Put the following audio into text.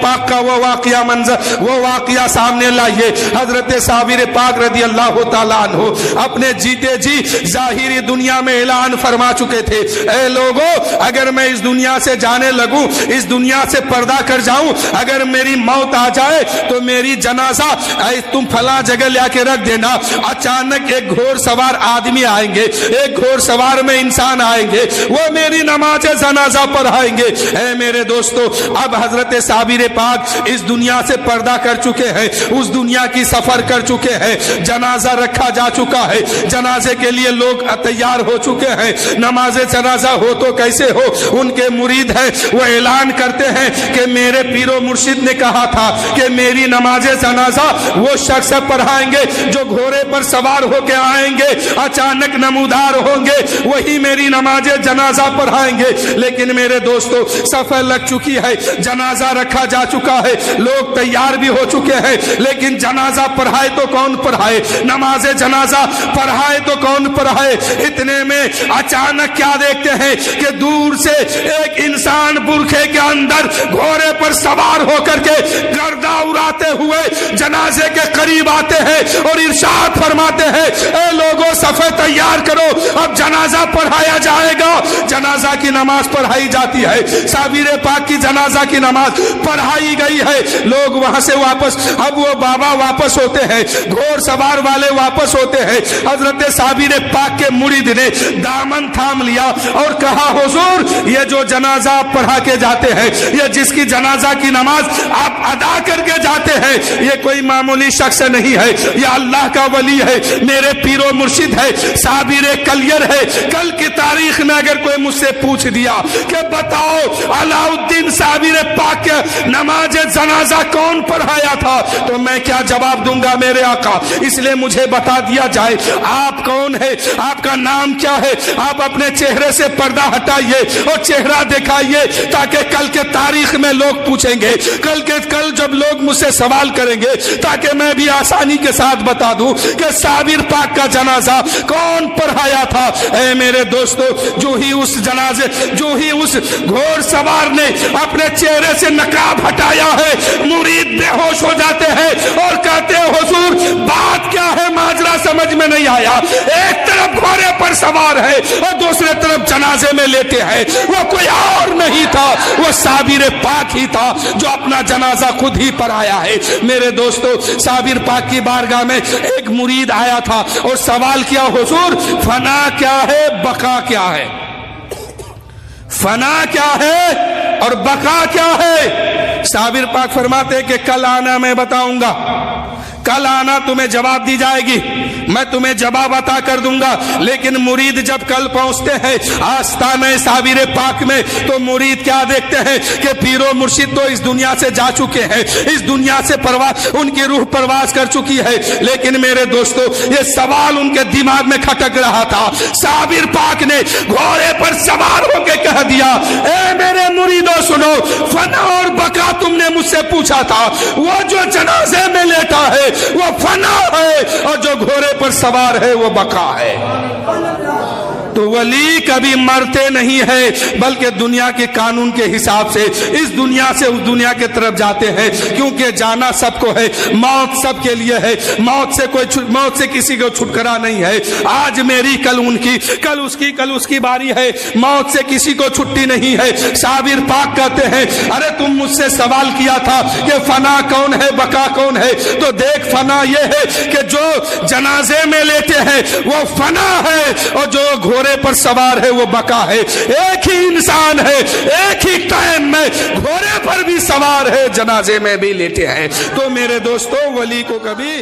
پاک کا وہ واقعہ منظر وہ واقعہ سامنے لائیے. حضرت صابر پاک رضی اللہ تعالیٰ عنہ اپنے جیتے جی ظاہری دنیا میں اعلان فرما چکے تھے, اے لوگوں اگر میں اس دنیا سے جانے لگوں, اس دنیا سے پردہ کر جاؤں, اگر میری موت آ جائے تو میری جنازہ تم فلاں جگہ لے کے رکھ دینا. اچانک ایک گھوڑ سوار آدمی آئیں گے, ایک گھوڑ سوار میں انسان آئیں گے, وہ میری نماز جنازہ پڑھائیں گے. اے میرے دوستو, اب حضرت صابر پاک اس دنیا سے پردہ کر چکے ہیں, اس دنیا کی سفر کر چکے ہیں, جنازہ رکھا جا چکا ہے, جنازے کے لیے لوگ تیار ہو چکے ہیں. نماز جنازہ ہو تو کیسے ہو, ان کے مرید ہیں وہ اعلان کرتے ہیں کہ میرے پیر و مرشد نے کہا تھا کہ میری نماز جنازہ وہ شخص پڑھائیں گے جو گھوڑے پر سوار ہو کے آئیں گے, اچانک نمودار ہوں گے, وہی میری نماز جنازہ پڑھائیں گے. لیکن میرے دوستو سفر لگ چکی ہے, جنازہ رکھا جا چکا ہے, لوگ تیار بھی ہو چکے ہیں, لیکن جنازہ پڑھائے تو کون پڑھائے, نماز جنازہ پڑھائے تو کون پڑھائے. اتنے میں اچانک کیا دیکھتے ہیں کہ دور سے ایک انسان برقعے کے اندر گھوڑے پر سوار ہو کر کے گردہ اڑاتے ہوئے جنازے کے قریب آتے ہیں اور ارشاد فرماتے ہیں, اے لوگوں صفیں تیار کرو, اب جنازہ پڑھایا جائے گا. جنازہ کی نماز پڑھائی جاتی ہے, صابر پاک کی جنازہ کی نماز پڑھائی گئی ہے. لوگ وہاں سے واپس, اب وہ بابا واپس ہوتے ہیں, گھوڑ سوار والے واپس ہوتے ہیں. حضرت صابر پاک کے مرید نے دامن تھام لیا اور کہا, حضور یہ جو جنازہ آپ پڑھا کے جاتے ہیں, یہ جس کی جنازہ کی نماز آپ ادا کر کے جاتے ہیں, یہ کوئی معمولی شخص نہیں ہے, یہ اللہ کا ولی ہے, میرے پیر و مرشد ہے, صابر کلیر ہے. کل کی تاریخ میں اگر کوئی مجھ سے پوچھ دیا کہ بتاؤ علاء الدین صابر پاک کے نماز جنازہ کون پڑھایا تھا, تو میں کیا جواب دوں گا میرے آقا. اس لیے مجھے بتا دیا جائے آپ کون ہے, آپ کا نام کیا ہے, آپ اپنے چہرے سے پردہ ہٹائیے اور چہرہ دکھائیے تاکہ کل کے تاریخ میں لوگ پوچھیں گے, کل جب لوگ مجھ سے سوال کریں گے تاکہ میں بھی آسانی کے ساتھ بتا دوں کہ صابر پاک کا جنازہ کون پڑھایا تھا. اے میرے دوستو, جو ہی اس گھوڑ سوار نے اپنے چہرے سے نقاب ہٹایا ہے, مرید بے ہوش ہو جاتے ہیں اور کہتے ہیں, حضور بات کیا ہے, ماجرا سمجھ میں نہیں آیا. ایک طرف گھوڑے پر سوار ہے اور دوسرے طرف جنازے میں لیتے ہیں, وہ کوئی اور نہیں تھا, وہ صابر پاک ہی تھا جو اپنا جنازہ خود ہی پڑھایا ہے. میرے دوستو, صابر پاک کی بارگاہ میں ایک مرید آیا تھا اور سوال کیا, حضور فنا کیا ہے, بقا کیا ہے, فنا کیا ہے اور بقا کیا ہے. صابر پاک فرماتے ہیں کہ کل آنا میں بتاؤں گا, کل آنا تمہیں جواب دی جائے گی, میں تمہیں جواب عطا کر دوں گا. لیکن مرید جب کل پہنچتے ہیں آستانہ صابر پاک میں تو مرید کیا دیکھتے ہیں کہ پیر و مرشد تو اس دنیا سے جا چکے ہیں, اس دنیا سے ان کی روح پرواز کر چکی ہے. لیکن میرے دوستو یہ سوال ان کے دماغ میں کھٹک رہا تھا. صابر پاک نے گھوڑے پر سوار ہو کے کہہ دیا, اے میرے مریدو سنو, فنا اور بقا تم نے مجھ سے پوچھا تھا, وہ جو جنازے میں لیٹا ہے وہ فنا ہے اور جو گھوڑے پر سوار ہے وہ بقا ہے. تو ولی کبھی مرتے نہیں ہے بلکہ دنیا کے قانون کے حساب سے اس دنیا سے اس دنیا کے طرف جاتے ہیں, کیونکہ جانا سب کو ہے, موت سب کے لیے ہے, موت سے کسی کو چھٹکارا نہیں ہے. آج میری کل ان کی, کل اس کی باری ہے, موت سے کسی کو چھٹی نہیں ہے. صابر پاک کہتے ہیں, ارے تم مجھ سے سوال کیا تھا کہ فنا کون ہے, بقا کون ہے, تو دیکھ فنا یہ ہے کہ جو جنازے میں لیتے ہیں وہ فنا ہے اور جو گھوڑے پر سوار ہے وہ بقا ہے. ایک ہی انسان ہے, ایک ہی ٹائم میں گھوڑے پر بھی سوار ہے, جنازے میں بھی لیتے ہیں. تو میرے دوستو ولی کو کبھی